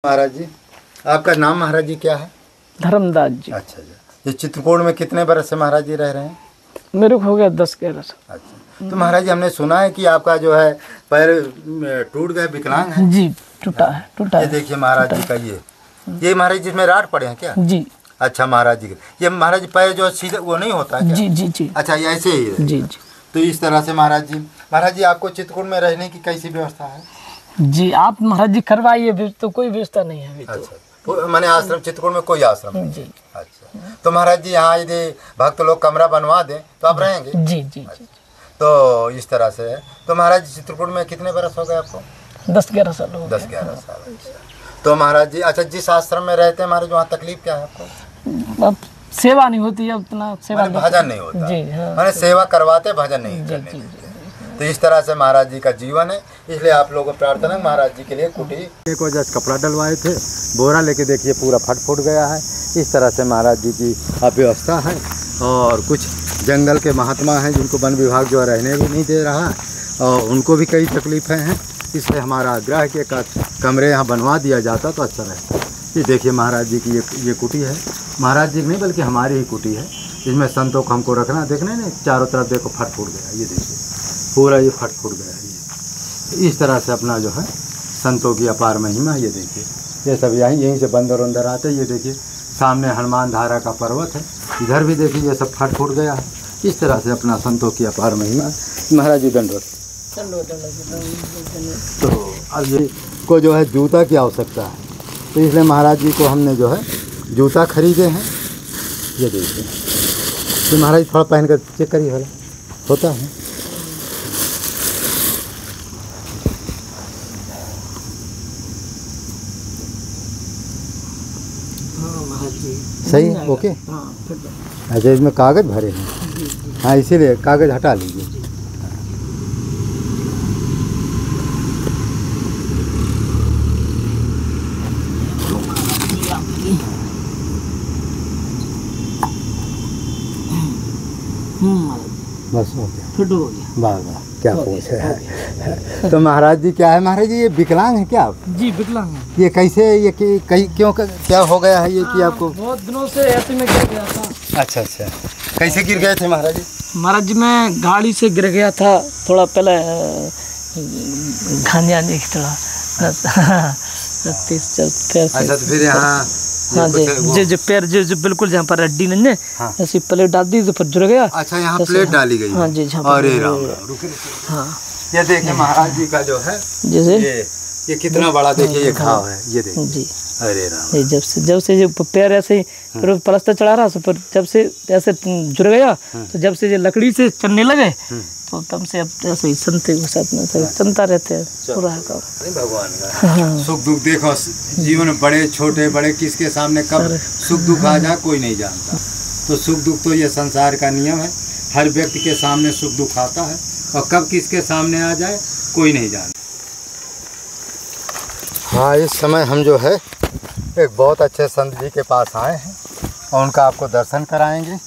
महाराज जी, आपका नाम महाराज जी क्या है? धर्मदास जी। अच्छा जी। ये चित्रकूट में कितने बरस से महाराज जी रह रहे हैं? मेरे को हो गया 10-11 साल। अच्छा, तो महाराज जी हमने सुना है कि आपका जो है पैर टूट गए, विकलांग है। जी, टूटा है, टूटा ये है। देखिए महाराज जी का ये महाराज जी इसमें राड पड़े हैं क्या? जी। अच्छा महाराज जी, ये महाराज जी पैर जो सीधा वो नहीं होता है क्या? जी जी जी। अच्छा, ये ऐसे ही है। जी जी। तो इस तरह से महाराज जी आपको चित्रकूट में रहने की कैसी व्यवस्था है? जी, आप महाराज जी करवाइए, तो कोई व्यवस्था नहीं है अभी तो। अच्छा, मैंने आश्रम चित्रकूट में कोई आश्रम नहीं? जी। अच्छा, तो महाराज जी यहाँ यदि भक्त लोग कमरा बनवा दें तो आप रहेंगे? जी जी जी। तो इस तरह से है। तो महाराज जी चित्रकूट में कितने बरस हो गए आपको? 10-11 साल हो गए। 10-11 साल। तो महाराज जी, अच्छा जिस आश्रम में रहते हैं महाराज, वहाँ तकलीफ क्या है आपको? अब सेवा नहीं होती है, उतना सेवा भजन नहीं होता? जी हाँ। मैंने सेवा करवाते, भजन नहीं करने देते। तो इस तरह से महाराज जी का जीवन है। इसलिए आप लोगों को प्रार्थना है महाराज जी के लिए कुटी को जस्ट कपड़ा डलवाए थे, बोरा लेके देखिए पूरा फट गया है। इस तरह से महाराज जी की अव्यवस्था है। और कुछ जंगल के महात्मा हैं जिनको वन विभाग जो रहने भी नहीं दे रहा, और उनको भी कई तकलीफ़ें हैं। इसलिए हमारा आग्रह है कि कमरे यहाँ बनवा दिया जाता तो अच्छा रहता। ये देखिए महाराज जी की ये कुटी है। महाराज जी नहीं बल्कि हमारी ही कुटी है। इसमें संतों को हमको रखना, देखने नहीं चारों तरफ देखो फट गया, ये देखिए पूरा ये फट गया है। ये इस तरह से अपना जो है संतों की अपार महिमा। ये देखिए ये सब यहीं से बंदर अंदर आते। ये देखिए सामने हनुमान धारा का पर्वत है, इधर भी देखिए ये सब फट गया है। इस तरह से अपना संतों की अपार महिमा। महाराज जी दंडवत। तो अब ये को जो है जूता की आवश्यकता है, तो इसलिए महाराज जी को हमने जो है जूता खरीदे हैं। ये देखिए, तो महाराज थोड़ा पहन कर चेक करिए, भला होता है। सही है, ओके। अच्छा, इसमें कागज़ भरे हैं? हाँ, इसीलिए कागज़ हटा लीजिए। बस हो गया, वाह वाह, क्या पूछ है। तो महाराज जी क्या है, महाराज जी ये विकलांग है क्या आप? जी विकलांग है। ये कैसे, ये क्यों क्या हो गया है ये कि आपको? बहुत दिनों से ऐसे में गिर गया था। अच्छा, कैसे गिर गए थे महाराज जी? महाराज जी मैं गाड़ी से गिर गया था, थोड़ा पहले खाने की थोड़ा 30 चलते। अच्छा, तो फिर यहाँ हाँ जी, पैर जो बिल्कुल जहाँ पर हड्डी नहीं है, ऐसी प्लेट डाल दी तो फिर जुड़ गया। अच्छा, यहाँ प्लेट डाली गई? हाँ जी। अरे राम, हाँ। ये देखिए महाराज जी का जो है जैसे ये कितना बड़ा देखिए ये घाव है, ये देखिए जी। अरे राम, जब से जो पैर ऐसे प्लास्टर चढ़ा रहा, पर जब से ऐसे जुड़ गया, तो जब से ये लकड़ी से चलने लगे तो तब से अब ऐसे ही संते के साथ में चलता रहते हैं पूरा काम। भगवान का सुख दुख देखो जीवन में, बड़े छोटे बड़े किसके सामने कब सुख दुख आ जाए कोई नहीं जानता। तो सुख दुख तो ये संसार का नियम है, हर व्यक्ति के सामने सुख दुख आता है, और कब किसके सामने आ जाए कोई नहीं जानता। हाँ, इस समय हम जो है एक बहुत अच्छे संत जी के पास आए हैं और उनका आपको दर्शन कराएंगे।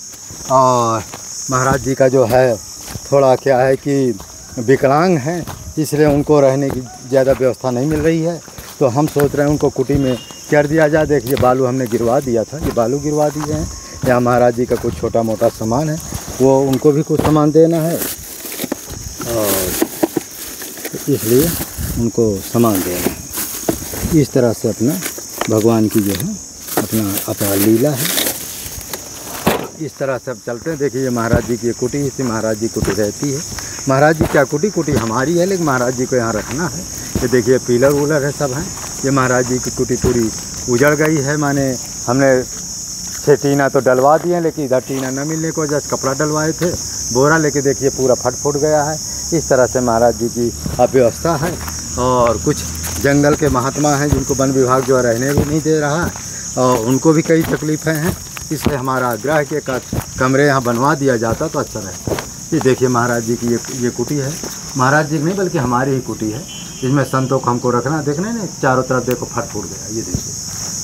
और महाराज जी का जो है थोड़ा क्या है कि विकलांग हैं, इसलिए उनको रहने की ज़्यादा व्यवस्था नहीं मिल रही है। तो हम सोच रहे हैं उनको कुटी में कर दिया जाए। देखिए बालू हमने गिरवा दिया था, ये बालू गिरवा दिए हैं। यहाँ महाराज जी का कुछ छोटा मोटा सामान है, वो उनको भी कुछ सामान देना है, और इसलिए उनको सामान देना है। इस तरह से अपना भगवान की जो है अपना लीला है। इस तरह से अब चलते हैं। देखिए ये महाराज जी की कुटी, इसी महाराज जी कुटी रहती है। महाराज जी क्या कुटी हमारी है, लेकिन महाराज जी को यहाँ रखना है। ये देखिए पिलर वूलर है सब हैं। ये महाराज जी की कुटी पूरी उजड़ गई है, माने हमने 6 टीना तो डलवा दिए, लेकिन इधर टीना न मिलने को जस्ट कपड़ा डलवाए थे, बोरा लेके देखिए पूरा फट गया है। इस तरह से महाराज जी की अव्यवस्था है। और कुछ जंगल के महात्मा हैं जिनको वन विभाग जो रहने भी नहीं दे रहा, और उनको भी कई तकलीफ़ें हैं। इसलिए हमारा आग्रह है कि कमरे यहाँ बनवा दिया जाता तो अच्छा रहता। ये देखिए महाराज जी की ये कुटी है। महाराज जी नहीं बल्कि हमारी ही कुटी है। इसमें संतों को हमको रखना, देखने नहीं चारों तरफ देखो फट गया, ये देखिए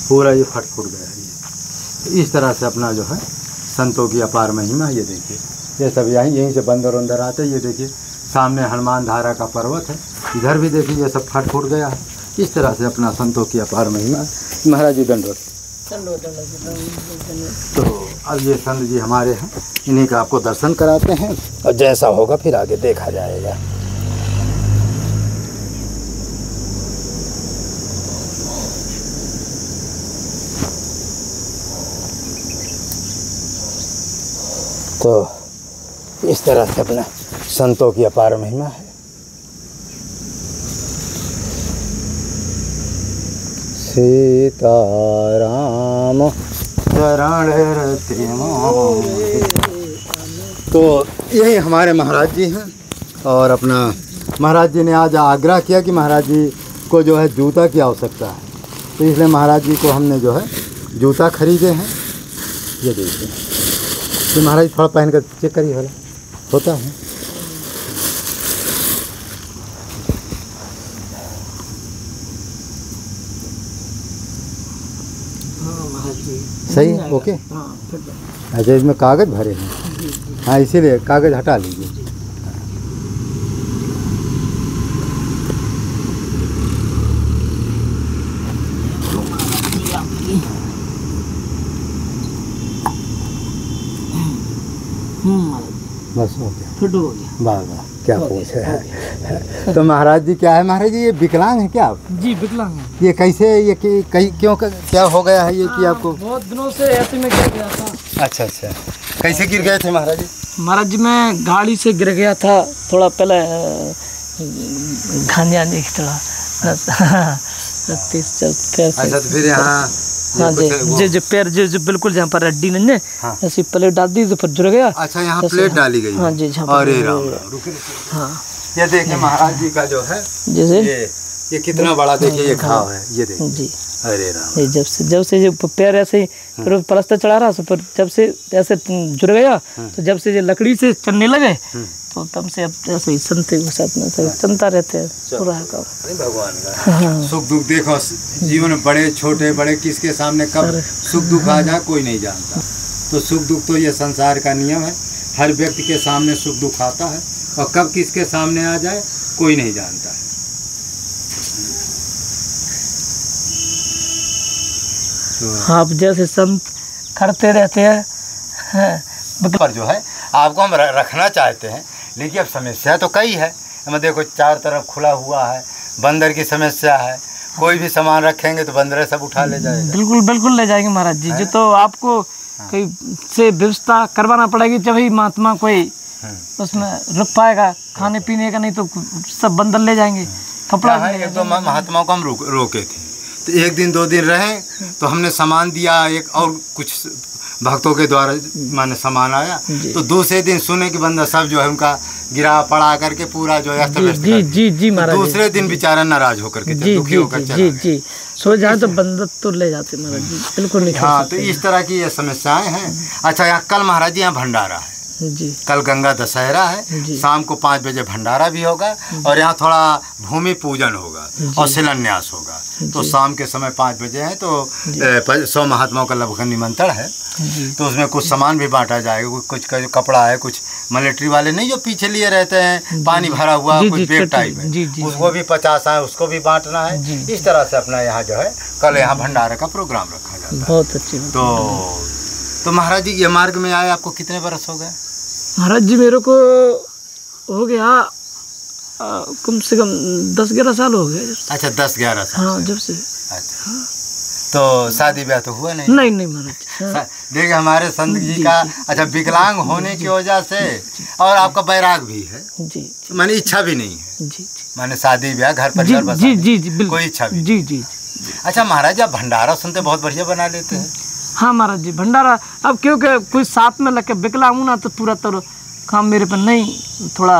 पूरा ये फट गया है। ये इस तरह से अपना जो है संतों की अपार महिमा। ये देखिए ये सब यहीं से बंदर अंदर आते। ये देखिए सामने हनुमान धारा का पर्वत है, इधर भी देखिए ये सब फट गया है। इस तरह से अपना संतों की अपार महिमा। महाराज जी दंडवत। तो अब ये संत जी हमारे हैं, इन्हीं का आपको दर्शन कराते हैं और जैसा होगा फिर आगे देखा जाएगा। तो इस तरह से अपना संतों की अपार महिमा है। सीताराम चरण रति मोहि। तो यही हमारे महाराज जी हैं और अपना महाराज जी ने आज आग्रह किया कि महाराज जी को जो है जूता की आवश्यकता है, तो इसलिए महाराज जी को हमने जो है जूता खरीदे हैं। ये देखिए, तो महाराज थोड़ा पहन कर चेक करिए वाला होता है। सही है, ओके। अच्छा, इसमें कागज़ भरे हैं, हाँ इसीलिए कागज़ हटा लीजिए। बस हो गया, फिट हो गया। वाह वाह, क्या पूछ है। तो महाराज जी क्या है, महाराज जी ये विकलांग है क्या आप? जी विकलांग है। ये कैसे, ये क्यों क्या हो गया है ये कि आपको? बहुत दिनों से ऐसे में गिर गया था। अच्छा अच्छा, कैसे गिर गए थे महाराज जी? महाराज जी मैं गाड़ी से गिर गया था, थोड़ा पहले खाने की थोड़ा 30 अच्छा, तो फिर यहाँ हाँ जी पैर जो बिल्कुल जहाँ पर हड्डी नहीं है, हाँ। ऐसी प्लेट डाल दी तो फिर जुड़ गया। अच्छा, यहाँ प्लेट डाली गई? हाँ जी। अरे राम, हाँ, ये देखिए महाराज जी का जो है जैसे ये कितना बड़ा, देखिए ये घाव है, ये देखिए जी। अरे राम, जब से जो पैर ऐसे ही प्लास्टर चढ़ा रहा तो फिर जब से ऐसे जुड़ गया, तो जब से ये लकड़ी से चलने लगे तो तब से अब ऐसे ही संते के साथ में चलता रहते हैं पूरा काम। भगवान का सुख दुख देखो जीवन में, बड़े छोटे बड़े किसके सामने कब सुख दुख आ जाए कोई नहीं जानता। तो सुख दुख तो ये संसार का नियम है, हर व्यक्ति के सामने सुख दुख आता है और कब किसके सामने आ जाए कोई नहीं जानता है। तो आप जैसे संत करते रहते हैं पर जो है आपको हम रखना चाहते हैं, लेकिन अब समस्या तो कई है। हम देखो चार तरफ खुला हुआ है, बंदर की समस्या है, कोई भी सामान रखेंगे तो बंदर सब उठा ले जाएगा। बिल्कुल बिल्कुल ले जाएंगे महाराज जी। जो तो आपको कोई से व्यवस्था करवाना पड़ेगी, जब ही महात्मा कोई उसमें रुक पाएगा खाने पीने का, नहीं तो सब बंदर ले जाएंगे। कपड़ा एक तो महात्मा को हम रोके थे, तो एक दिन 2 दिन रहे तो हमने सामान दिया, एक और कुछ भक्तों के द्वारा माने सामान आया, तो दूसरे दिन सुने कि बंदा सब जो है उनका गिरा पड़ा करके पूरा जो है जी महाराज। दूसरे दिन बेचारा नाराज होकर के दुखी होकर चला गया। सो जाए तो बंदर तो ले जाते महाराज जी, बिल्कुल नहीं। हाँ, तो इस तरह की ये समस्याएं हैं। अच्छा, यहाँ कल महाराज जी यहाँ भंडारा है जी, कल गंगा दशहरा है, शाम को 5 बजे भंडारा भी होगा और यहाँ थोड़ा भूमि पूजन होगा और शिलान्यास होगा। तो शाम के समय 5 बजे है, तो 100 महात्माओं का लगभग निमंत्रण है, तो उसमें कुछ सामान भी बांटा जाएगा। कुछ कपड़ा है, कुछ मिलिट्री वाले नहीं जो पीछे लिए रहते हैं, पानी भरा हुआ कुछ बैग टाइप है, उसको भी 50 है, उसको भी बांटना है। इस तरह से अपना यहाँ जो है कल यहाँ भंडारा का प्रोग्राम रखा जाता है। बहुत अच्छी। तो महाराज जी ये मार्ग में आए आपको कितने बरस हो गए? महाराज जी मेरे को हो गया कम से कम 10-11 साल हो गए। अच्छा, 10-11 साल। हाँ, जब से। अच्छा, तो शादी ब्याह तो हुआ नहीं? नहीं महाराज। देखिए हमारे संत जी का, अच्छा विकलांग होने की वजह से और आपका बैराग भी है जी, माने इच्छा भी नहीं है जी, माने शादी ब्याह घर परिवार बसाने जी, कोई इच्छा भी जी। अच्छा महाराज, आप भंडारा सुनते बहुत बढ़िया बना लेते हैं। हाँ महाराज जी, भंडारा अब क्योंकि कोई साथ में लग के विकलांग हूँ ना, तो पूरा तो काम मेरे पर नहीं, थोड़ा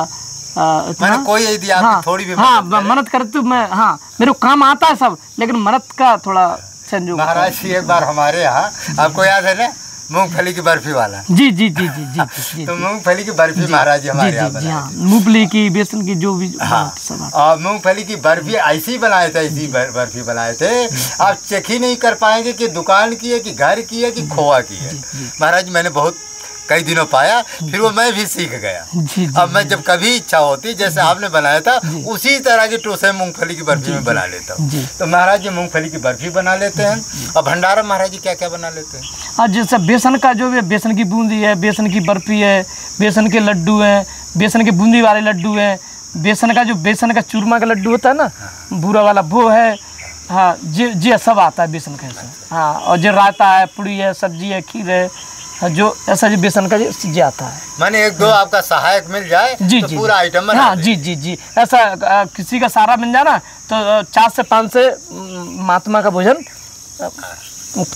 मैंने कोई यदि आप थोड़ी भी मदद करे तो मैं, हाँ मेरे को काम आता है सब, लेकिन मदद का थोड़ा संयोग। महाराज जी एक बार हमारे यहाँ, आपको याद है ना मूंगफली की बर्फी वाला? जी। तो मूंगफली की बर्फी महाराज जी हमारे यहाँ बनाए, मूंगफली की, बेसन की, जो भी। हाँ, और मूंगफली की बर्फी ऐसी बनाए थे, ऐसी बर्फी बनाए थे, आप चेक ही नहीं कर पाएंगे कि दुकान की है कि घर की है कि खोआ की है। महाराज मैंने बहुत कई दिनों पाया, फिर वो मैं भी सीख गया। जी, अब मैं जब कभी इच्छा होती, जैसे आपने बनाया था उसी तरह की टोसे मूंगफली की बर्फी में बना लेता हूँ। तो महाराज जी मूंगफली की बर्फी बना लेते हैं। और भंडारा महाराज जी क्या क्या बना लेते हैं? आज जैसे बेसन का जो है, बेसन की बूंदी है, बेसन की बर्फी है, बेसन के लड्डू हैं, बेसन के बूंदी वाले लड्डू हैं, बेसन का चूरमा का लड्डू होता है ना, भूरा वाला, वो है। हाँ जी सब आता है बेसन का ऐसा। हाँ, और जो रायता है, पूड़ी है, सब्जी है, खीर है, जो ऐसा जो बेसन का जी आता है। माने एक दो आपका सहायक मिल जाए जी, तो जी, पूरा आइटम बना। हाँ जी ऐसा किसी का सारा मिल जाए ना तो 4 से 5 से महात्मा का भोजन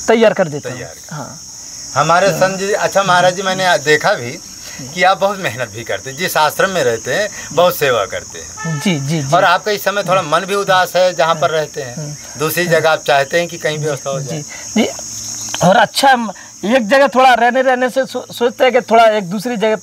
तैयार कर देते हैं। हाँ हमारे संत जी। अच्छा महाराज जी, मैंने देखा भी कि आप बहुत मेहनत भी करते हैं, जिस आश्रम में रहते हैं बहुत सेवा करते हैं। जी। और आपका इस समय थोड़ा मन भी उदास है जहाँ पर रहते हैं, दूसरी जगह आप चाहते हैं कि कहीं व्यवस्था हो जाए। जी। और अच्छा, एक जगह थोड़ा रहने से सोचते हैं कि थोड़ा एक दूसरी जगह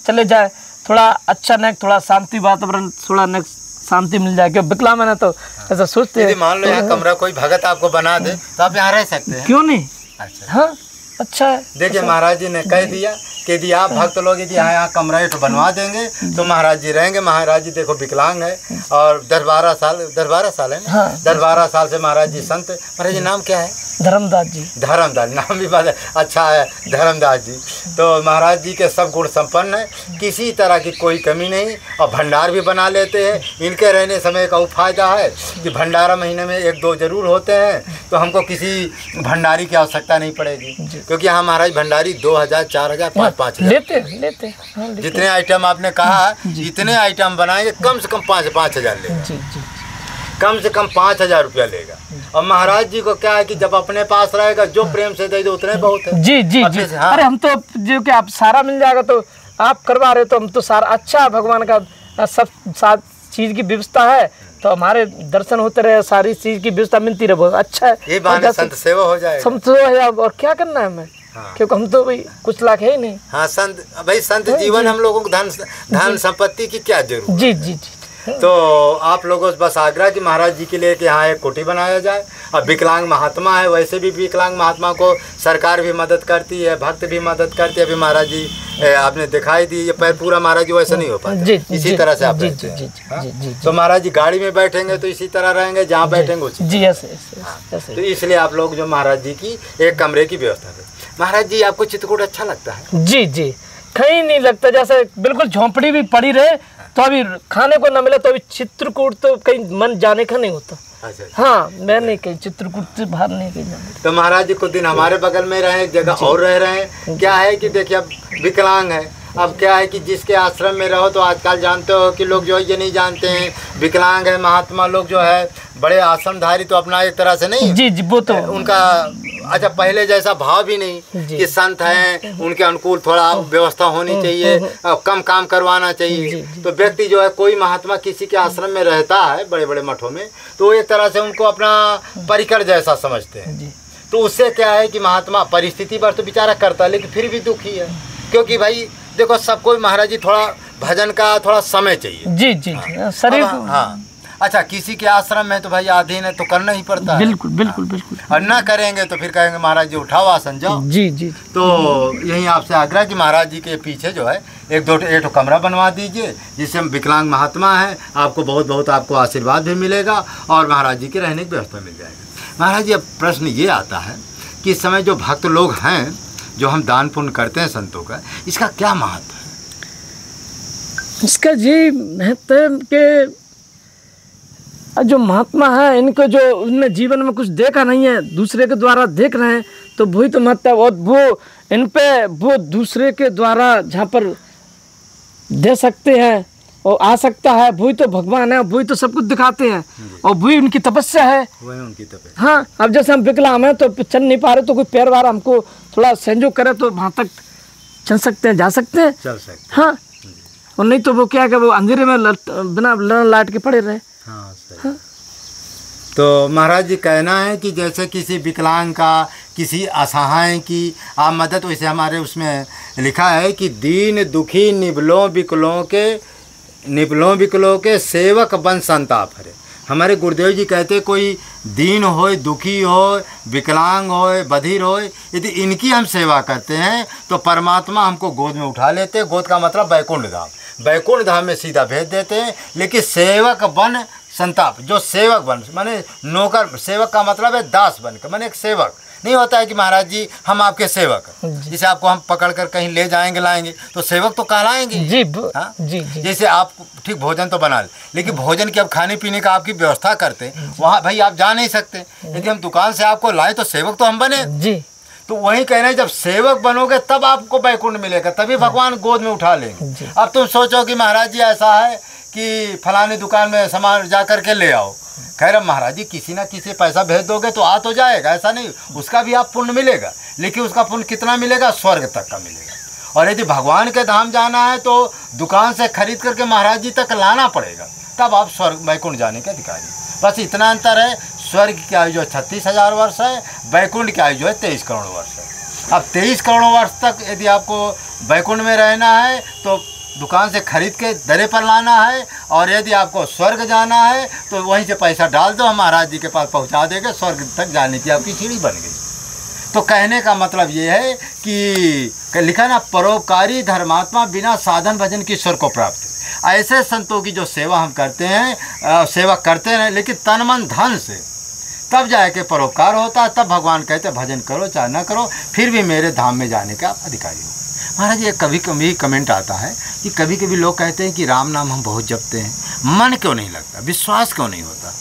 चले जाए, थोड़ा अच्छा न, थोड़ा शांति वातावरण, थोड़ा न शांति मिल जाए। क्यों विकलांग है ना, तो ऐसा सोचते हैं। यदि मान लो यहाँ कमरा कोई भगत आपको बना दे तो आप यहाँ रह सकते हैं। क्यों नहीं? अच्छा, हाँ अच्छा है। देखिए महाराज जी ने कह दिया कि यदि आप भक्त लोग यदि यहाँ कमरा एक बनवा देंगे तो महाराज जी रहेंगे। महाराज जी देखो विकलांग है और 10-12 साल है ना। हाँ। 10-12 साल से महाराज जी संत। महाराज जी नाम क्या है? धर्मदास जी। धर्मदास, नाम भी बात अच्छा है, धर्मदास जी। तो महाराज जी के सब गुण संपन्न है, किसी तरह की कोई कमी नहीं। और भंडार भी बना लेते हैं। इनके रहने समय का वो फायदा है कि भंडारा महीने में 1-2 जरूर होते हैं, तो हमको किसी भंडारी की आवश्यकता नहीं पड़ेगी। क्योंकि यहाँ महाराज भंडारी 2000, 4000, 5-5 लेते। जितने आइटम आपने कहा इतने आइटम बनाएंगे, कम से कम 5 हजार लेगा। जी। कम से कम 5000 रुपया लेगा। और महाराज जी को क्या है कि जब अपने पास रहेगा, जो प्रेम से दे दो उतने बहुत है। जी। हाँ। अरे हम तो जो कि आप सारा मिल जाएगा तो आप करवा रहे, तो हम तो सारा अच्छा, भगवान का सब चीज की व्यवस्था है, तो हमारे दर्शन होते रहे, सारी चीज की व्यवस्था मिलती रहे, बहुत अच्छा है। ये बहाने संत सेवा हो जाएगा। संत सेवा है, और क्या करना है हमें? हाँ। क्योंकि हम तो भाई कुछ लाख है ही नहीं। हाँ संत जीवन, हम लोगों को धन संपत्ति की क्या जरूरत? जी। तो आप लोगों से बस आग्रह कि महाराज जी के लिए कि यहाँ एक कोठी बनाया जाए। अब विकलांग महात्मा है, वैसे भी विकलांग महात्मा को सरकार भी मदद करती है, भक्त भी मदद करती है। अभी महाराज जी आपने दिखाई दी, ये पैर पूरा महाराज जी वैसे नहीं हो पाता, इसी तरह से आप रहते हैं। तो महाराज जी गाड़ी में बैठेंगे तो इसी तरह रहेंगे, जहाँ बैठेंगे उसी। जी ऐसे। तो इसलिए आप लोग जो महाराज जी की एक कमरे की व्यवस्था करें। महाराज जी आपको चित्रकूट अच्छा लगता है? जी कहीं नहीं लगता, जैसे बिल्कुल झोंपड़ी भी पड़ी रहे तो अभी खाने को न मिले तो अभी चित्रकूट तो कहीं मन जाने का नहीं होता। अच्छा। हाँ, मैं नहीं कहीं चित्रकूट से बाहर नहीं कहीं जाने। तो महाराज जी कुछ दिन हमारे बगल में रहे, एक जगह और रह रहे हैं। क्या है कि देखिए अब विकलांग है, अब क्या है कि जिसके आश्रम में रहो तो आजकल जानते हो कि लोग जो है ये नहीं जानते हैं विकलांग है। महात्मा लोग जो है बड़े आश्रमधारी तो अपना एक तरह से नहीं। जी वो तो उनका अच्छा पहले जैसा भाव भी नहीं कि संत हैं, उनके अनुकूल थोड़ा व्यवस्था होनी चाहिए, कम काम करवाना चाहिए। तो व्यक्ति जो है कोई महात्मा किसी के आश्रम में रहता है बड़े बड़े मठों में, तो एक तरह से उनको अपना परिकर जैसा समझते हैं। तो उससे क्या है कि महात्मा परिस्थिति पर तो बेचारा करता है लेकिन फिर भी दुखी है, क्योंकि भाई देखो सबको महाराज जी थोड़ा भजन का थोड़ा समय चाहिए। जी शरीर। हाँ अच्छा, किसी के आश्रम में तो भाई अधीन है तो करना ही पड़ता है। बिल्कुल। और ना करेंगे तो फिर कहेंगे महाराज जी उठाओ आसन जाओ। जी। तो यही आपसे आग्रह कि महाराज जी के पीछे जो है एक कमरा बनवा दीजिए, जिससे हम विकलांग महात्मा हैं, आपको बहुत बहुत आपको आशीर्वाद भी मिलेगा और महाराज जी के रहने की व्यवस्था मिल जाएगी। महाराज जी अब प्रश्न ये आता है कि इस समय जो भक्त लोग हैं जो हम दान पुण्य करते हैं संतों का, इसका क्या महत्व है? इसका ये महत्व है कि जो महात्मा है इनको जो उन्होंने जीवन में कुछ देखा नहीं है, दूसरे के द्वारा देख रहे हैं, तो वही तो महत्व है। और वो इन पे वो दूसरे के द्वारा जहाँ पर दे सकते हैं और आ सकता है, वही तो भगवान है, वही तो सब कुछ दिखाते हैं और वही उनकी तपस्या है। वही उनकी तपस्या। हाँ, अब जैसे हम विकलांग हैं तो चल नहीं पा रहे, तो कोई पैर वार हमको थोड़ा सहयोग करे तो वहाँ तक चल सकते हैं, जा सकते हैं, चल सकते हैं। हाँ, और नहीं तो वो क्या कि वो अंधेरे में बिना लाइट के पड़े रहे। हाँ सही। हाँ। तो महाराज जी कहना है कि जैसे किसी विकलांग का, किसी असहाय की आप मदद, वैसे हमारे उसमें लिखा है कि दीन दुखी निबलों विकलों के सेवक बन संताप हरे। हमारे गुरुदेव जी कहते कोई दीन हो, दुखी हो, विकलांग हो, बधिर हो, यदि इनकी हम सेवा करते हैं तो परमात्मा हमको गोद में उठा लेते हैं। गोद का मतलब वैकुंठ धाम, वैकुंठ धाम में सीधा भेज देते हैं। लेकिन सेवक बन संताप, जो सेवक बन माने नौकर, सेवक का मतलब है दास बन के, माने एक सेवक नहीं होता है कि महाराज जी हम आपके सेवक हैं, जिसे आपको हम पकड़ कर कहीं ले जाएंगे लाएंगे तो सेवक तो कहलाएंगे जी। हाँ जी जी। जैसे आप ठीक भोजन तो बना ले, लेकिन भोजन की अब खाने पीने का आपकी व्यवस्था करते वहाँ भाई आप जा नहीं सकते। यदि हम दुकान से आपको लाए तो सेवक तो हम बने जी। तो वही कह रहे हैं जब सेवक बनोगे तब आपको वैकुंठ मिलेगा, तभी भगवान गोद में उठा लेंगे। अब तुम सोचो कि महाराज जी ऐसा है कि फलानी दुकान में सामान जा कर के ले आओ, खैर महाराज जी किसी ना किसी पैसा भेज दोगे तो आ तो जाएगा, ऐसा नहीं, उसका भी आप पुण्य मिलेगा, लेकिन उसका पुण्य कितना मिलेगा, स्वर्ग तक का मिलेगा। और यदि भगवान के धाम जाना है तो दुकान से खरीद करके महाराज जी तक लाना पड़ेगा, तब आप स्वर्ग वैकुंठ जाने के अधिकारी। बस इतना अंतर है, स्वर्ग की आयु जो 36,000 वर्ष है, वैकुंठ की आयु जो है 23 करोड़ वर्ष है। अब 23 करोड़ वर्ष तक यदि आपको वैकुंठ में रहना है तो दुकान से खरीद के दरे पर लाना है, और यदि आपको स्वर्ग जाना है तो वहीं से पैसा डाल दो, हम महाराज जी के पास पहुंचा देंगे, स्वर्ग तक जाने की आपकी सीढ़ी बन गई। तो कहने का मतलब ये है कि लिखा ना, परोपकारी धर्मात्मा बिना साधन भजन की स्वर्ग को प्राप्त। ऐसे संतों की जो सेवा हम करते हैं, सेवा करते हैं लेकिन तन मन धन से, तब जाके परोपकार होता है, तब भगवान कहते भजन करो चाहे ना करो, फिर भी मेरे धाम में जाने का अधिकारी हो। महाराज ये कभी कभी कमेंट आता है कि कभी कभी लोग कहते हैं कि राम नाम हम बहुत जपते हैं, मन क्यों नहीं लगता, विश्वास क्यों नहीं होता?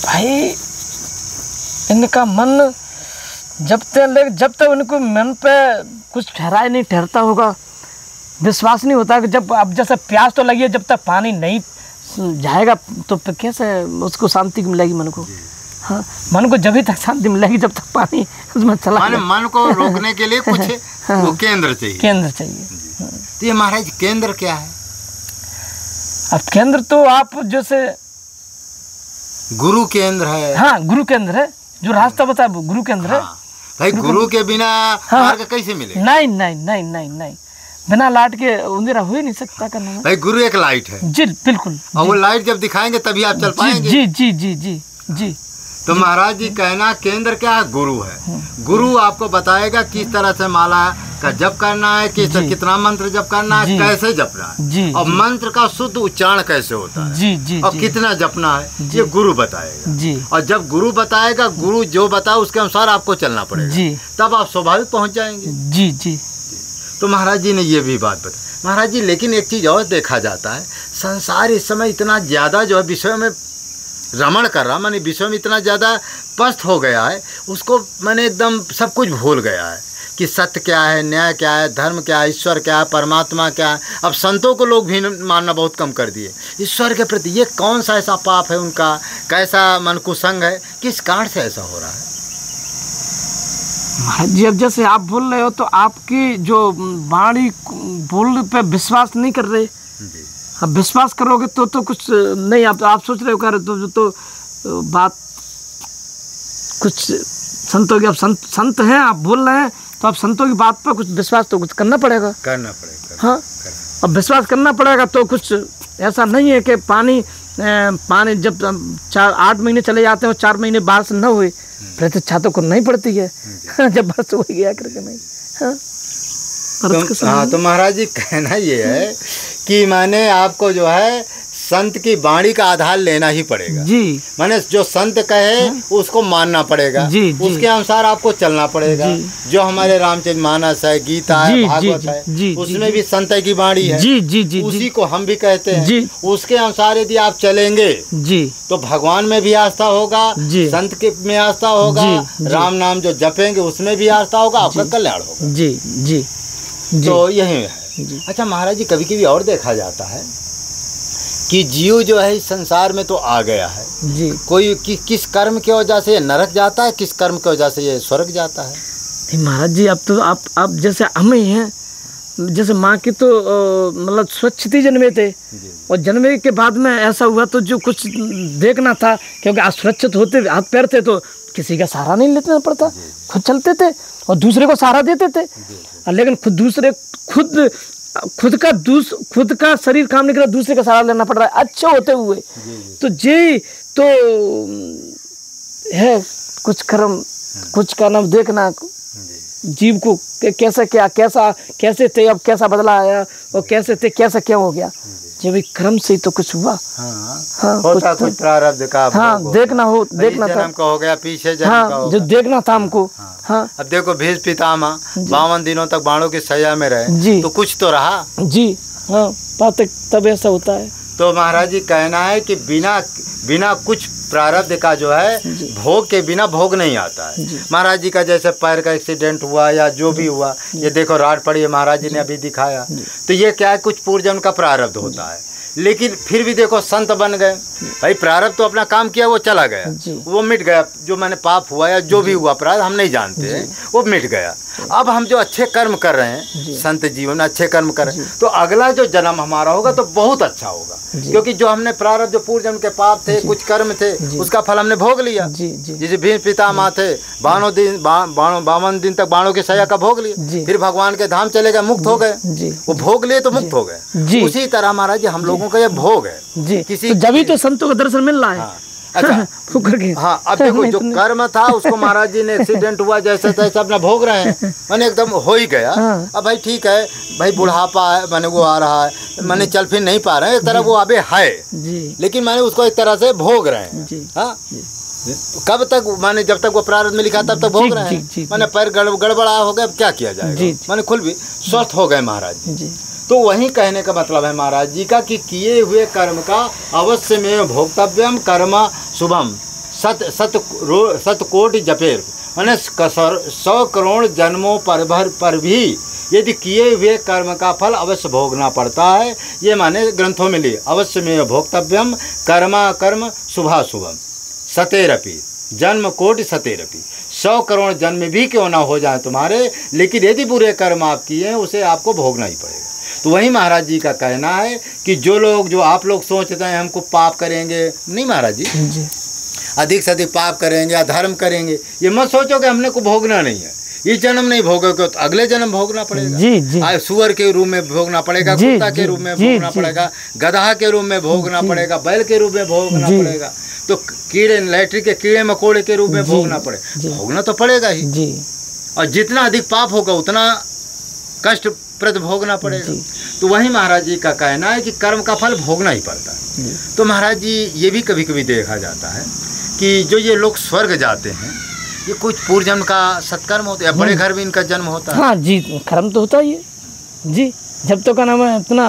भाई इनका मन जपते हैं, लेकिन जब तक उनको मन पे कुछ ठहराए नहीं ठहरता होगा, विश्वास नहीं होता कि जब अब जैसे प्यास तो लगी है, जब तक पानी नहीं जाएगा तो कैसे उसको शांति मिलेगी मन को? हाँ, मन को जब तक शांति मिलेगी जब तक पानी उसमें चला। मन को रोकने के लिए कुछ हाँ, वो केंद्र चाहिए, केंद्र चाहिए। तो ये महाराज केंद्र क्या है? अब केंद्र तो आप जैसे गुरु केंद्र है। हाँ, गुरु केंद्र है, जो रास्ता बता वो गुरु केंद्र है। भाई गुरु के बिना हाँ, मार्ग कैसे मिलेगा? नहीं नहीं नहीं नहीं नहीं, बिना लाइट के अंधेरा हो ही नहीं सकता करना है। भाई गुरु एक लाइट है जी बिल्कुल, और वो लाइट जब दिखाएंगे तभी आप चल पाएंगे। जी जी जी जी जी। तो महाराज जी कहना केंद्र क्या है? गुरु है। गुरु आपको बताएगा किस तरह से माला का जप करना है, कितना मंत्र जप करना है, कैसे जपना है, और मंत्र का शुद्ध उच्चारण कैसे होता है जी जी, और कितना जपना है, ये गुरु बताएगा जी। और जब गुरु बताएगा, गुरु जो बताए उसके अनुसार आपको चलना पड़ेगा जी, तब आप स्वाभाविक पहुंच जाएंगे। जी जी। तो महाराज जी ने ये भी बात बताई। महाराज जी लेकिन एक चीज़ और देखा जाता है, संसार इस समय इतना ज़्यादा जो है विषय में रमण कर रहा, माने विषय में इतना ज़्यादा पस्त हो गया है, उसको मैंने एकदम सब कुछ भूल गया है कि सत्य क्या है, न्याय क्या है, धर्म क्या है, ईश्वर क्या है, परमात्मा क्या है। अब संतों को लोग भी मानना बहुत कम कर दिए ईश्वर के प्रति। ये कौन सा ऐसा पाप है उनका, कैसा मन कुसंग है, किस कारण से ऐसा हो रहा है? महाराज जी अब जैसे आप बोल रहे हो तो आपकी जो वाणी बोल पे विश्वास नहीं कर रहे। अब विश्वास करोगे तो कुछ नहीं, आप सोच रहे हो कर तो बात कुछ संतों की, अब संत हैं, आप बोल रहे हैं तो आप संतों की बात पर कुछ विश्वास तो कुछ करना पड़ेगा। हाँ, अब विश्वास करना पड़ेगा तो कुछ ऐसा नहीं है कि पानी जब 8 महीने चले जाते हैं और 4 महीने बारिश न हुए, प्रतिष्ठा तो करना ही पड़ती है। जब बारिश हो गया करके नहीं। हाँ, तो महाराज जी कहना ये है कि माने आपको जो है संत की वाणी का आधार लेना ही पड़ेगा जी। माने जो संत कहे उसको मानना पड़ेगा जी, जी। उसके अनुसार आपको चलना पड़ेगा। जो हमारे रामचरितमानस है, गीता है, भागवत है, उसमें भी संत की वाणी है जी, जी, जी, उसी को हम भी कहते हैं जी। उसके अनुसार यदि आप चलेंगे जी तो भगवान में भी आस्था होगा, संत के में आस्था होगा, राम नाम जो जपेंगे उसमें भी आस्था होगा, आपका कल्याण होगा। जी जी। तो यही है। अच्छा महाराज जी कभी कभी और देखा जाता है कि जीव जो है इस संसार में तो आ गया है जी, कोई किस कर्म की वजह से ये नरक जाता है, किस कर्म की वजह से ये स्वर्ग जाता है? नहीं महाराज जी, अब तो आप जैसे हम ही हैं, जैसे माँ की तो मतलब स्वच्छ थी, जन्मे थे, और जन्मे के बाद में ऐसा हुआ तो जो कुछ देखना था, क्योंकि असुरक्षित होते हाथ पैर थे तो किसी का सहारा नहीं लेना पड़ता, खुद चलते थे और दूसरे को सहारा देते थे। लेकिन खुद खुद का शरीर काम नहीं कर रहा, दूसरे का सहारा लेना पड़ रहा है अच्छे होते हुए। तो ये तो है कुछ कर्म, कुछ का नाम देखना जीव को कैसा क्या कैसे थे, अब कैसा बदला आया, और कैसे थे कैसा क्या हो गया। जब भी कर्म से तो कुछ हुआ। हाँ, होता कुछ प्रारब्ध का। हाँ, देखना था, जन्म का हो गया, पीछे जन्म का हो जो गया। देखना था हमको। हाँ, अब देखो भीष्म पितामह 52 दिनों तक बाणों की सजा में रहे, तो कुछ तो रहा जी। हाँ, बात तब ऐसा होता है। तो महाराज जी कहना है कि बिना कुछ प्रारब्ध का जो है भोग के बिना भोग नहीं आता है। महाराज जी का जैसे पैर का एक्सीडेंट हुआ या जो भी हुआ, ये देखो राड पड़ी है, महाराज जी ने अभी दिखाया। तो ये क्या है, कुछ पूर्वजन्म का प्रारब्ध होता है। लेकिन फिर भी देखो संत बन गए, भाई प्रारब्ध तो अपना काम किया, वो चला गया, वो मिट गया। जो मैंने पाप हुआ या जो भी हुआ प्रारब्ध हम नहीं जानते हैं, वो मिट गया। अब हम जो अच्छे कर्म कर रहे हैं, संत जीवन में अच्छे कर्म कर रहे हैं, तो अगला जो जन्म हमारा होगा तो बहुत अच्छा होगा। क्योंकि जो हमने प्रारब्ध, जो पूर्व जन्म के पाप थे, कुछ कर्म थे, उसका फल हमने भोग लिया। जैसे भीष्म पितामह थे, 52 दिन तक बाणों की सजा का भोग लिया, फिर भगवान के धाम चले गए, मुक्त हो गए। वो भोग लिए तो मुक्त हो गए। उसी तरह महाराज जी हम लोगों का ये भोग है। किसी जब तो संतों का दर्शन मिल रहा है। अच्छा, हाँ, अब देखो जो कर्म था उसको महाराज जी ने एक्सीडेंट हुआ जैसे तैसे अपना भोग रहे हैं, मैंने एकदम हो ही गया। अब भाई ठीक है, भाई बुढ़ापा है, मैंने वो आ रहा है, मैंने चल फिर नहीं पा रहे हैं, एक तरह वो अबे है, लेकिन मैंने उसको एक तरह से भोग रहे हैं। हाँ, कब तक माने, जब तक वो प्रारब्ध में लिखा तब तक भोग रहे हैं। मैंने पैर गड़बड़ा हो गया, अब क्या किया जाएगा, मैंने खुद भी स्वस्थ हो गए महाराज जी। तो वही कहने का मतलब है महाराज जी का कि किए हुए कर्म का अवश्य में भोक्तव्यम कर्म शुभम सतकोटि जपेर, मैंने 100 करोड़ जन्मों पर भी यदि किए हुए कर्म का फल अवश्य भोगना पड़ता है। ये माने ग्रंथों में लिए अवश्य में भोक्तव्यम कर्म शुभाशुभम सतेरपि जन्म कोटि सतेरपि, 100 करोड़ जन्म भी क्यों ना हो जाए तुम्हारे, लेकिन यदि बुरे कर्म आप किए हैं उसे आपको भोगना ही पड़ेगा। तो वही महाराज जी का कहना है कि जो आप लोग सोचते हैं हमको पाप करेंगे, नहीं महाराज जी, अधिक से अधिक पाप करेंगे या धर्म करेंगे, ये मत सोचो कि हमने को भोगना नहीं है। इस जन्म नहीं भोगोगे तो अगले जन्म भोगना पड़ेगा। सुअर के रूप में भोगना पड़ेगा, कुत्ता के रूप में भोगना पड़ेगा, गधा के रूप में भोगना पड़ेगा, बैल के रूप में भोगना पड़ेगा, तो कीड़े लैट्रिन के कीड़े मकोड़े के रूप में भोगना पड़ेगा, भोगना तो पड़ेगा ही। और जितना अधिक पाप होगा उतना कष्ट प्रद भोगना पड़ेगा। तो वही महाराज जी का कहना है कि कर्म का फल भोगना ही पड़ता है। तो महाराज जी ये भी कभी कभी देखा जाता है कि जो ये लोग स्वर्ग जाते हैं, ये कुछ पूर्व जन्म का सत्कर्म होता है या बड़े घर में इनका जन्म होता है। हाँ जी, कर्म तो होता ही है जी। जब तो का नाम है इतना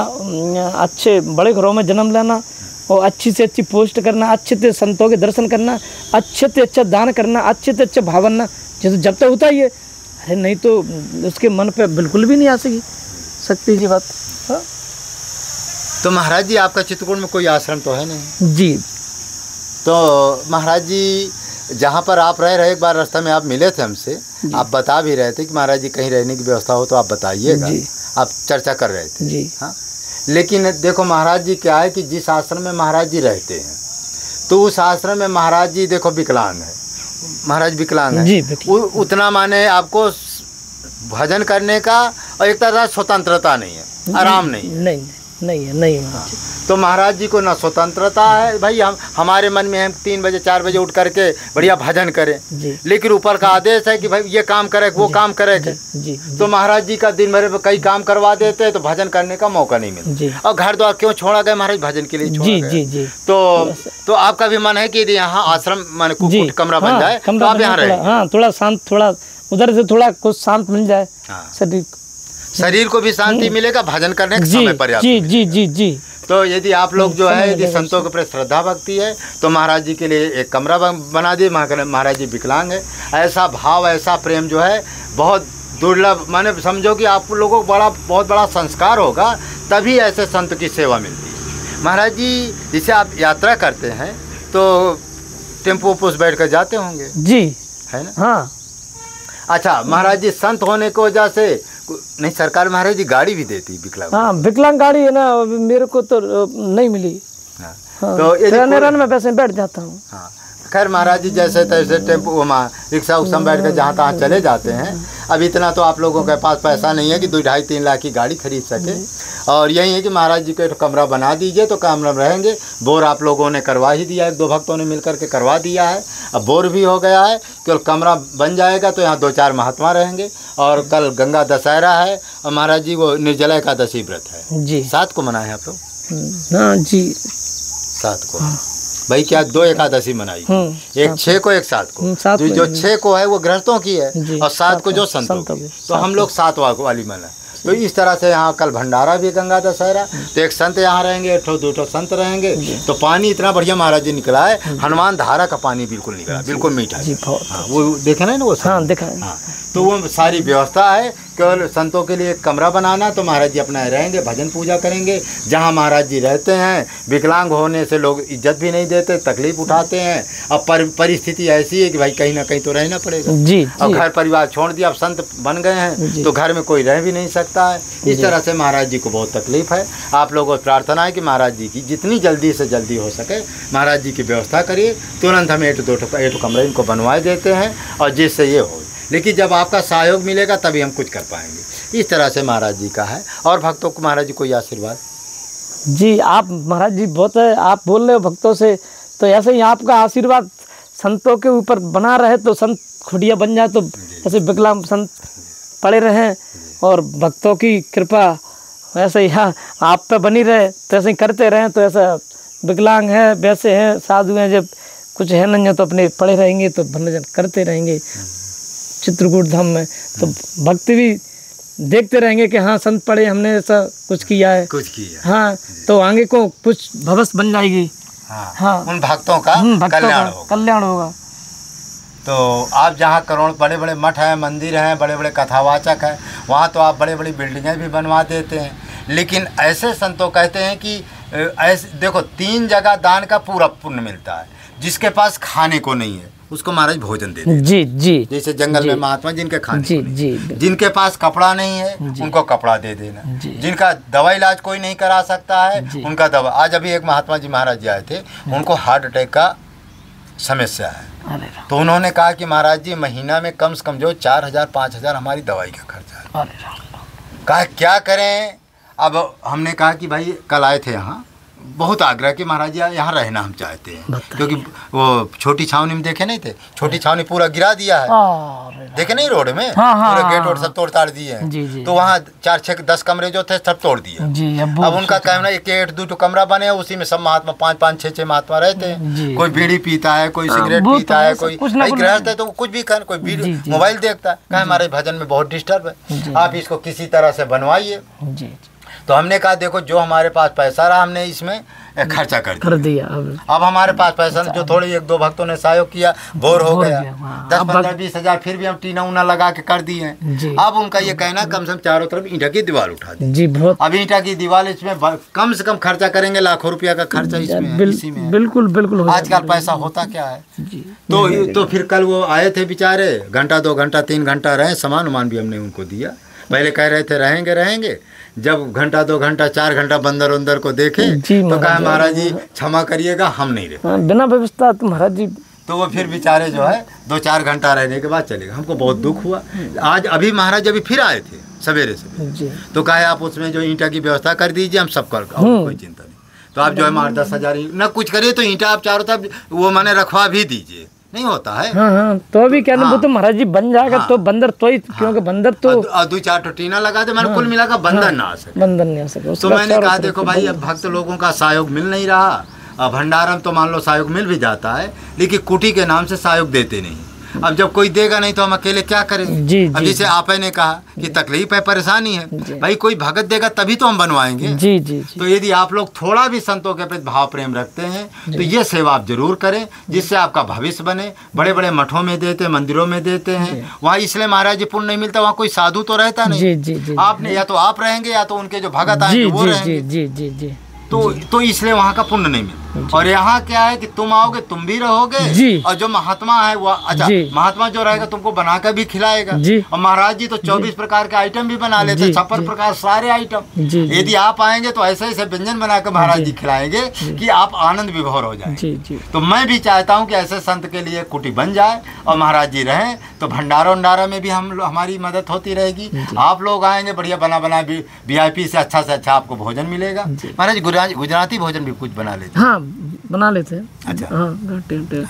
अच्छे बड़े घरों में जन्म लेना और अच्छी से अच्छी पोस्ट करना, अच्छे से संतों के दर्शन करना, अच्छे से अच्छा दान करना, अच्छे से अच्छा भावना, जब तक होता ही है। अरे नहीं तो उसके मन पे बिल्कुल भी नहीं आ सकती जी बात। हाँ? तो महाराज जी आपका चित्रकूट में कोई आश्रम तो है नहीं जी। तो महाराज जी जहाँ पर आप रह रहे, एक बार रास्ते में आप मिले थे हमसे, आप बता भी रहे थे कि महाराज जी कहीं रहने की व्यवस्था हो तो आप बताइएगा, आप चर्चा कर रहे थे जी। हाँ, लेकिन देखो महाराज जी क्या है कि जिस आश्रम में महाराज जी रहते हैं तो उस आश्रम में महाराज जी देखो विकलांग है, महाराज विकलांग है, उतना माने आपको भजन करने का और एक तरह स्वतंत्रता नहीं है, आराम नहीं है। तो महाराज जी को ना स्वतंत्रता है, भाई हमारे मन में हम 3 बजे 4 बजे उठ करके बढ़िया भजन करें, लेकिन ऊपर का आदेश है कि भाई ये काम करे वो काम करे। तो महाराज जी का दिन भर में कई काम करवा देते हैं तो भजन करने का मौका नहीं मिलता। और घर द्वार क्यों छोड़ा गया महाराज, भजन के लिए छोड़ा गया। तो आपका भी मन है कि यदि यहाँ आश्रम माने कुछ कमरा बन जाए तो आप यहाँ रहे। हाँ, थोड़ा शांत, थोड़ा उधर से थोड़ा कुछ शांत मिल जाए, शरीर को भी शांति मिलेगा, भजन करने का समय पर्याप्त। जी। तो यदि आप लोग जो है यदि संतों के प्रति श्रद्धा भक्ति है तो महाराज जी के लिए एक कमरा बना दिए। महाराज जी विकलांग है, ऐसा भाव ऐसा प्रेम जो है बहुत दुर्लभ, माने समझो कि आप लोगों को बहुत बड़ा संस्कार होगा तभी ऐसे संत की सेवा मिलती है। महाराज जी जिसे आप यात्रा करते हैं तो टेम्पो पर बैठ कर जाते होंगे जी, है ना? हाँ। अच्छा, महाराज जी संत होने की वजह से नहीं, सरकार महाराज जी गाड़ी भी देती विकलांग। हाँ, विकलांग गाड़ी है ना, मेरे को तो नहीं मिली। हाँ, तो रन में पैसे बैठ जाता हूँ। हाँ, खैर महाराज जी जैसे तैसे टेम्पो रिक्शा उक्सा बैठ कर जहाँ तहाँ चले जाते हैं। अब इतना तो आप लोगों के पास पैसा नहीं है कि 2-2.5-3 लाख की गाड़ी खरीद सके। और यही है कि महाराज जी को एक कमरा बना दीजिए तो कमरा में रहेंगे। बोर आप लोगों ने करवा ही दिया है, 2 भक्तों ने मिलकर के करवा दिया है। अब बोर भी हो गया है, केवल कमरा बन जाएगा तो यहाँ 2-4 महात्मा रहेंगे। और कल गंगा दशहरा है और महाराज जी वो निर्जला एकादशी व्रत है जी। 7 को मनाए हैं आप लोग? हाँ जी 7 को। भाई क्या 2 एकादशी मनाई, एक 6 को एक 7 को। जो 6 को है वो गृहस्थों की है और 7 को जो संतों की, तो हम लोग 7 वाली मनाए। तो इस तरह से यहाँ कल भंडारा भी गंगा दशहरा, तो एक संत यहाँ रहेंगे, 1-2 संत रहेंगे। तो पानी इतना बढ़िया महाराज जी निकला है, हनुमान धारा का पानी बिल्कुल निकला, बिल्कुल मीठा। हाँ, वो देखा ना वो? हाँ देखा है। हाँ, तो वो सारी व्यवस्था है। केवल संतों के लिए एक कमरा बनाना, तो महाराज जी अपना रहेंगे, भजन पूजा करेंगे। जहाँ महाराज जी रहते हैं, विकलांग होने से लोग इज्जत भी नहीं देते, तकलीफ उठाते हैं। अब परिस्थिति ऐसी है कि भाई कहीं ना कहीं तो रहना पड़ेगा जी। अब घर परिवार छोड़ दिया, अब संत बन गए हैं तो घर में कोई रह भी नहीं सकता है। इस तरह से महाराज जी को बहुत तकलीफ है। आप लोगों को प्रार्थना है कि महाराज जी की जितनी जल्दी से जल्दी हो सके महाराज जी की व्यवस्था करिए। तुरंत हम 1-2 कमरे इनको बनवा देते हैं और जिससे ये हो, लेकिन जब आपका सहयोग मिलेगा तभी हम कुछ कर पाएंगे। इस तरह से महाराज जी का है। और भक्तों को महाराज जी कोई आशीर्वाद? जी आप महाराज जी बहुत है, आप बोल रहे हो भक्तों से, तो ऐसे ही आपका आशीर्वाद संतों के ऊपर बना रहे, तो संत खुटिया बन जाए, तो ऐसे विकलांग संत पड़े रहें और भक्तों की कृपा वैसे ही आप पे बनी रहे, तो ऐसे ही करते रहें। तो ऐसा विकलांग है, वैसे हैं, साधु हैं, जब कुछ है नहीं तो अपने पड़े रहेंगे तो भजन करते रहेंगे चित्रकूट धाम में, तो भक्त भी देखते रहेंगे कि हाँ संत पड़े, हमने ऐसा कुछ किया है, हाँ, तो आगे को कुछ भविष्य बन जाएगी। हाँ, उन भक्तों का कल्याण होगा। तो आप जहाँ करोड़ बड़े बड़े मठ हैं, मंदिर हैं, बड़े बड़े कथावाचक हैं, वहाँ तो आप बड़े बड़ी बिल्डिंगें भी बनवा देते हैं। लेकिन ऐसे संतों कहते हैं कि ऐसे देखो 3 जगह दान का पूरा पुण्य मिलता है। जिसके पास खाने को नहीं है उसको महाराज भोजन दे देते। जी जी। जैसे जंगल में महात्मा जिनके खाने जी को नहीं, जी। जिनके पास कपड़ा नहीं है उनको कपड़ा दे देना, जिनका दवा इलाज कोई नहीं करा सकता है उनका दवा। आज अभी एक महात्मा जी महाराज जी आए थे, उनको हार्ट अटैक का समस्या है, तो उन्होंने कहा कि महाराज जी महीना में कम से कम जो 4,000-5,000 हमारी दवाई का खर्चा है। कहा क्या करें? अब हमने कहा कि भाई कल आए थे यहाँ, बहुत आग्रह कि महाराज जी यहाँ रहना हम चाहते हैं, क्योंकि वो छोटी छावनी में देखे नहीं थे, छोटी छावनी पूरा गिरा दिया है, देखे नहीं रोड में, पूरा गेट वोट सब तोड़ ताड़ दिए हैं। तो वहाँ 4-6-10 कमरे जो थे सब तोड़ दिए। अब उनका कहना है कि 1-2 कमरा बने, उसी में सब महात्मा 5-5, 6-6 महात्मा रहते हैं। कोई बीड़ी पीता है, कोई सिगरेट पीता है, कोई गृहस्थ है तो कुछ भी कर, कोई मोबाइल देखता है। कहा हमारे भजन में बहुत डिस्टर्ब है, आप इसको किसी तरह से बनवाइए। तो हमने कहा देखो जो हमारे पास पैसा रहा हमने इसमें खर्चा कर दिया। अब हमारे पास पैसा जो थोड़ी 1-2 भक्तों ने सहयोग किया, बोर हो गया, 10-15-20 हज़ार फिर भी हम टीना उना लगा के कर दिए हैं। अब उनका ये कहना कम से कम चारों तरफ ईंटा की दीवार उठा दी जी। अब ईंटा की दीवार, इसमें कम से कम खर्चा करेंगे, लाखों रुपया का खर्चा इसमें इसी में। बिल्कुल बिल्कुल। आजकल पैसा होता क्या है। तो फिर कल वो आए थे बेचारे, घंटा 2 घंटा 3 घंटा रहे, सामान उमान भी हमने उनको दिया। पहले कह रहे थे रहेंगे, जब घंटा 2 घंटा 4 घंटा बंदर उंदर को देखे तो कहा महाराज जी क्षमा करिएगा हम नहीं रहे, बिना व्यवस्था तो महाराज जी। तो वो फिर बेचारे जो है 2-4 घंटा रहने के बाद चले गए। हमको बहुत दुख हुआ। आज अभी महाराज अभी फिर आए थे सवेरे तो कहा आप उसमें जो ईंटा की व्यवस्था कर दीजिए, हम सब कर, कोई चिंता नहीं। तो आप जो है 8-10 हज़ार न कुछ करिए तो ईंटा आप चारों तरफ वो मैंने रखवा भी दीजिए, नहीं होता है। हाँ, तो भी क्या वो तो महाराज जी बन जाएगा। तो बंदर तो ही क्योंकि बंदर तो 2-4 टीना लगा दे, मैंने कुल मिला कर बंदर ना आ सके, बंदर नहीं आ सके। तो मैंने कहा देखो भाई अब भक्त लोगों का सहयोग मिल नहीं रहा। भंडारण तो मान लो सहयोग मिल भी जाता है, लेकिन कुटी के नाम से सहयोग देते नहीं। अब जब कोई देगा नहीं तो हम अकेले क्या करें। अब जैसे आपने ने कहा कि तकलीफ है, परेशानी है, भाई कोई भगत देगा तभी तो हम बनवाएंगे। जी जी। तो यदि आप लोग थोड़ा भी संतों के प्रति भाव प्रेम रखते हैं तो ये सेवा आप जरूर करें, जिससे आपका भविष्य बने। बड़े बड़े मठों में देते हैं, मंदिरों में देते हैं, वहाँ इसलिए महाराज जी पुण्य नहीं मिलता, वहाँ कोई साधु तो रहता नहीं। आपने या तो आप रहेंगे या तो उनके जो भगत आएंगे वो रहेंगे, तो इसलिए वहाँ का पुण्य नहीं मिलता। और यहाँ क्या है कि तुम आओगे तुम भी रहोगे जी। और जो महात्मा है वो अच्छा महात्मा जो रहेगा तुमको बनाकर भी खिलाएगा जी। और महाराज जी तो 24 प्रकार के आइटम भी बना लेते हैं, 56 प्रकार सारे आइटम। यदि आप आएंगे तो ऐसे ऐसे व्यंजन बनाकर महाराज जी खिलाएंगे कि आप आनंद विभोर हो जाएंगे। तो मैं भी चाहता हूँ कि ऐसे संत के लिए कुटी बन जाए और महाराज जी रहें तो भंडारा उंडारा में भी हमारी मदद होती रहेगी। आप लोग आएंगे बढ़िया बना VIP से अच्छा आपको भोजन मिलेगा। महाराज गुजराती भोजन भी कुछ बना लेते हैं? हाँ बना लेते हैं। अच्छा हाँ गाँठी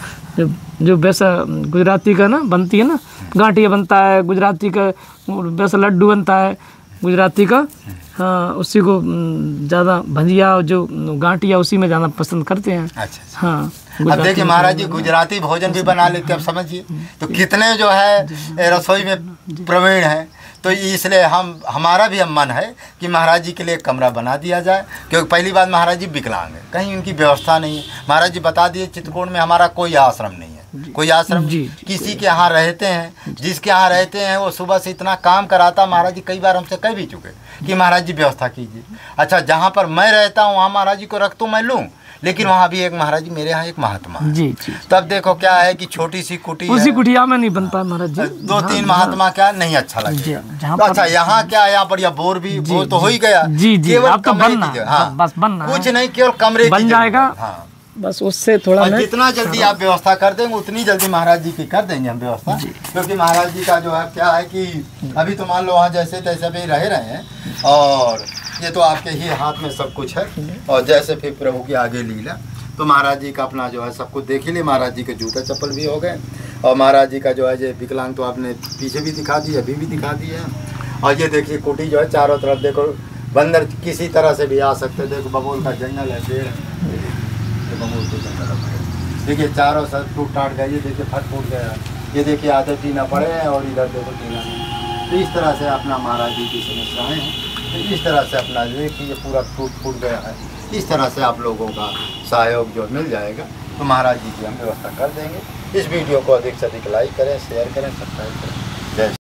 जो वैसा गुजराती का ना बनती है ना, गाँठिया बनता है गुजराती का, वैसा लड्डू बनता है गुजराती का। हाँ उसी को ज़्यादा भजिया जो गाँठिया उसी में ज़्यादा पसंद करते हैं। अच्छा हाँ अब देखिए महाराज जी गुजराती भोजन भी बना लेते हैं। अब समझिए तो कितने जो है रसोई में प्रवीण है। तो इसलिए हमारा भी मन है कि महाराज जी के लिए एक कमरा बना दिया जाए, क्योंकि पहली बात महाराज जी विकलांग है, कहीं उनकी व्यवस्था नहीं है। महाराज जी बता दिए चित्रकूट में हमारा कोई आश्रम नहीं है, कोई आश्रम किसी के यहाँ रहते हैं, जिसके यहाँ रहते हैं वो सुबह से इतना काम कराता। महाराज जी कई बार हमसे कह भी चुके कि महाराज जी व्यवस्था कीजिए। अच्छा जहाँ पर मैं रहता हूँ वहाँ महाराज जी को रख तो मैं लूँ, लेकिन वहाँ भी एक महाराज जी मेरे यहाँ एक महात्मा जी। तब देखो क्या है कि छोटी सी कुटी उसी कुटिया में नहीं बन पाया महाराज जी, 2-3 महात्मा क्या नहीं अच्छा लगेगा। तो अच्छा यहाँ क्या है, यहाँ बढ़िया बोर भी बोर तो हो ही गया। केवल अब तो बनना, बस बनना कुछ नहीं, केवल कमरे बन जाएगा। हाँ बस उससे थोड़ा जितना जल्दी आप व्यवस्था कर देंगे उतनी जल्दी महाराज जी की कर देंगे हम व्यवस्था। क्योंकि महाराज जी का जो है क्या है कि अभी तो मान लो वहाँ जैसे तैसे भी रह रहे हैं और ये तो आपके ही हाथ में सब कुछ है। और जैसे फिर प्रभु की आगे लीला तो महाराज जी का अपना जो है सब कुछ देख ही ले। महाराज जी के जूता चप्पल भी हो गए और महाराज जी का जो है ये विकलांग तो आपने पीछे भी दिखा दी, अभी भी दिखा दी है। और ये देखिए कुटी जो है चारों तरफ देखो बंदर किसी तरह से भी आ सकते। देखो बबूल का जंगल है, पेड़ है, बबूल का जंगल है। देखिए चारों सब टूट टाट गए, ये देखिए फट फूट गया, ये देखिए आधे टीना पड़े हैं और इधर देखो टीना नहीं। तो इस तरह से अपना महाराज जी की समस्याएँ हैं। इस तरह से अपना देखिए ये पूरा टूट गया है। इस तरह से आप लोगों का सहयोग जो मिल जाएगा तो महाराज जी की हम व्यवस्था कर देंगे। इस वीडियो को अधिक से अधिक लाइक करें, शेयर करें, सब्सक्राइब करें। जय